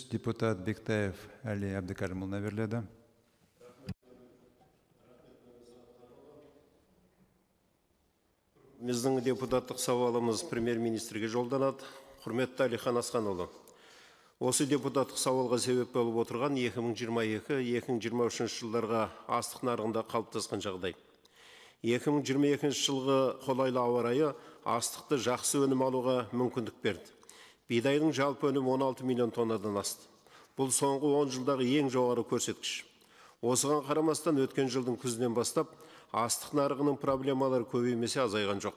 депутат Бектаев Али Абдыкарымұлына беріледі. Біздің депутаттық сауалымыз премьер-министрге жолданады. Құрметті Әлихан Асханұлы, осы депутаттық сауалға себеп болып отырған 2022-2023 жылдарға астық нарығында қалыптасқан жағдай. 2022 жылғы қолайлы ауа райы астықты жақсы өнім алуға мүмкіндік берді. Бидайдың жалпы өнімі 16 миллион тоннадан асты. Бұл соңғы 10 жылдағы ең жоғары көрсеткіш. Осыған қарамастан өткен жылдың күзінен бастап астық нарығының проблемалары көбеймесе азайған жоқ.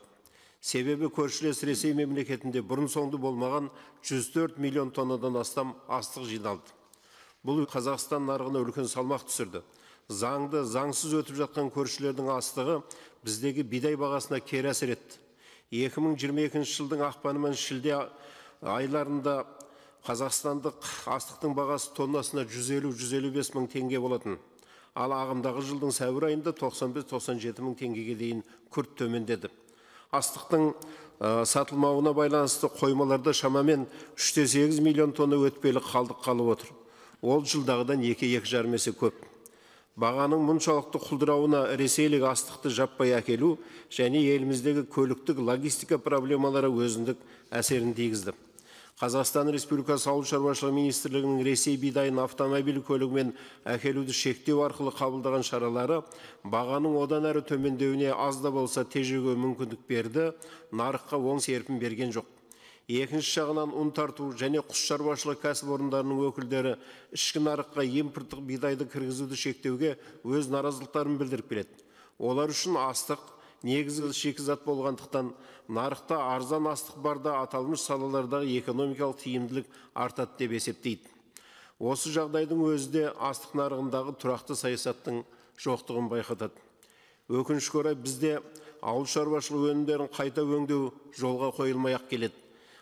Себебі көршілес Ресей мемлекетінде бұрын соңды болмаған 104 миллион тоннадан астам астық жиналды. Бұл Қазақстан нарығына үлкен салмақ түсірді. Заңды, заңсыз өтіп жатқан көршілердің астығы біздегі бидай бағасына кері әсер етті. 2022 жылдың ақпаны мен шілде айларында қазақстандық астықтың бағасы тоннасына 150-155 мың теңге болатын. Ал ағымдағы жылдың сәуір айында 95-97 мың теңгеге дейін күрт төмендеді. Астықтың сатылмауына байланысты қоймаларда шамамен 3,8 миллион тонна өтпелі қалдық қалып отыр. Ол жылдағыдан 2-2,5 есе көп. Бағаның мұншалықты құлдырауына ресейлік астықты жаппай әкелу және еліміздегі көліктік логистика проблемалары өзіндік әсерін тигізді. Қазақстан Республикасы Ауыл шаруашылығы министрлігінің Ресей бидайын автомобиль көлігімен әкелуді шектеу арқылы қабылдаған шаралары бағаның одан әрі төмендеуіне аз да болса тежеуге мүмкіндік берді, нарыққа оң серпін берген жоқ. Екінші жағынан ұн тарту және құс шаруашылығы кәсіпорындарының өкілдері ішкі нарыққа импорттық бидайды кіргізуді шектеуге өз наразылықтарын білдіріп келеді. Олар үшін астық негізгі шикізат болғандықтан нарықта арзан астық барда аталмыш салалардағы экономикалық тиімділік артады деп есептейді. Осы жағдайдың өзі де астық нарығындағы тұрақты саясаттың жоқтығын байқатады. Өкінішке орай бізде ауыл шаруашылығы өнімдерін қайта өңдеу жолға қойылмай-ақ келеді.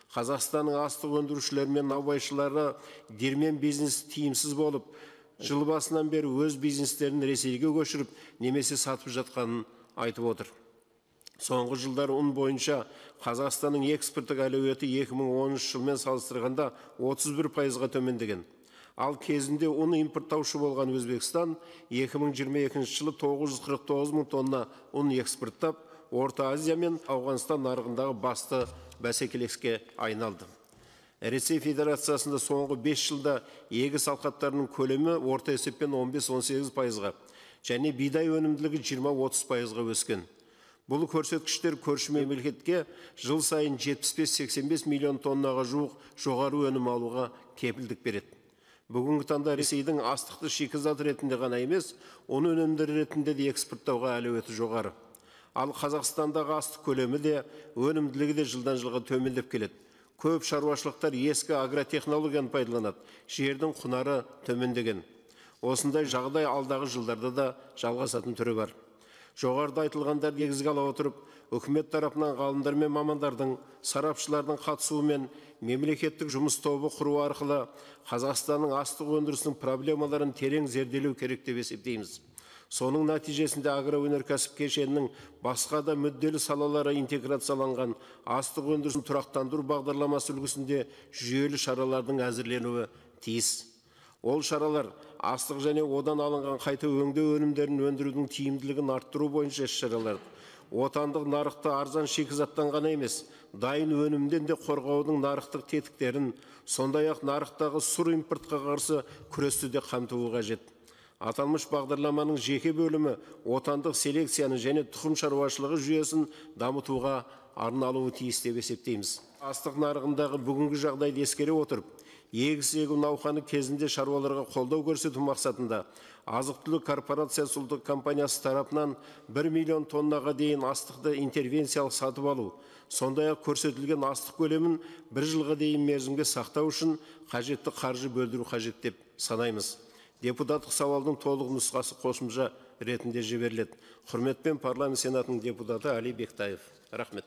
Қазақстанның астық өндірушілері мен наубайшылары дермен бизнес тиімсіз болып, жыл басынан бері өз бизнестерін Ресейге көшіріп, немесе сатып жатқанын айтып отыр. Соңғы жылдар ұн бойынша Қазақстанның экспорттық әлеуеті 2013 жылмен салыстырғанда 31%-ға төмендеген. Ал кезінде ұн импорттаушы болған Өзбекстан 2022 жылы 949 мың тонна ұн экспорттап, Орта Азия мен Ауғанстан нарығындағы басты бәсекелеске айналды. Ресей Федерациясында соңғы 5 жылда егіс алқаптарының көлемі орта есеппен 15-18%-ға және бидай өнімділігі 20-30%-ға өскен. Бұл көрсеткіштер көрші мемлекетке жыл сайын 75-85 миллион тоннаға жуық жоғары өнім алуға кепілдік береді. Бүгінгі таңда Ресейдің астықты шикізат ретінде ғана емес, оны өнімдері ретінде де экспорттауға әлеуеті жоғары. Ал Қазақстандағы астық көлемі де, өнімділігі де жылдан жылға төмендеп келеді. Көп шаруашылықтар ескі агротехнологияны пайдаланады, жердің құнары төмендеген. Осындай жағдай алдағы жылдарда да жалғасатын түрі бар. Жоғарыда айтылғандар негізге ала отырып, үкімет тарапынан ғалымдар мен мамандардың, сарапшылардың қатысуымен мемлекеттік жұмыс тобы құру арқылы Қазақстанның астық өндірісінің проблемаларын терең зерделеу керек деп есептейміз. Соның нәтижесінде агроөнеркәсіп кешенінің басқа да мүдделі салалары интеграцияланған астық өндірісін тұрақтандыру бағдарламасы үлгісінде жүйелі шаралардың әзірленуі тиіс. Ол шаралар астық және одан алынған қайта өңдеу өнімдерін өндірудің тиімділігін арттыру бойынша шаралар. Отандық нарықты арзан шикізаттан ғана емес, дайын өнімден де қорғаудың нарықтық тетіктерін, сондай-ақ нарықтағы сұр импортқа қарсы күресті де қамтуы қажет. Аталмыш бағдарламаның жеке бөлімі отандық селекцияны және тұқым шаруашылығы жүйесін дамытуға арналуы тиіс деп есептейміз. Астық нарығындағы бүгінгі жағдайды ескере отырып, егіс егу науқаны кезінде шаруаларға қолдау көрсету мақсатында азық-түлік корпорациясы ұлттық компаниясы тарапынан 1 миллион тоннаға дейін астықты интервенциялық сатып алу, сондай-ақ көрсетілген астық көлемін 1 жылға дейін мерзімге сақтау үшін қажетті қаржы бөлдіру қажет деп санаймыз. Депутаттық сауалдың толық нұсқасы қосымша ретінде жіберіледі. Құрметпен парламент сенатының депутаты Али Бектаев. Рахмет.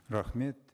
Рахмет.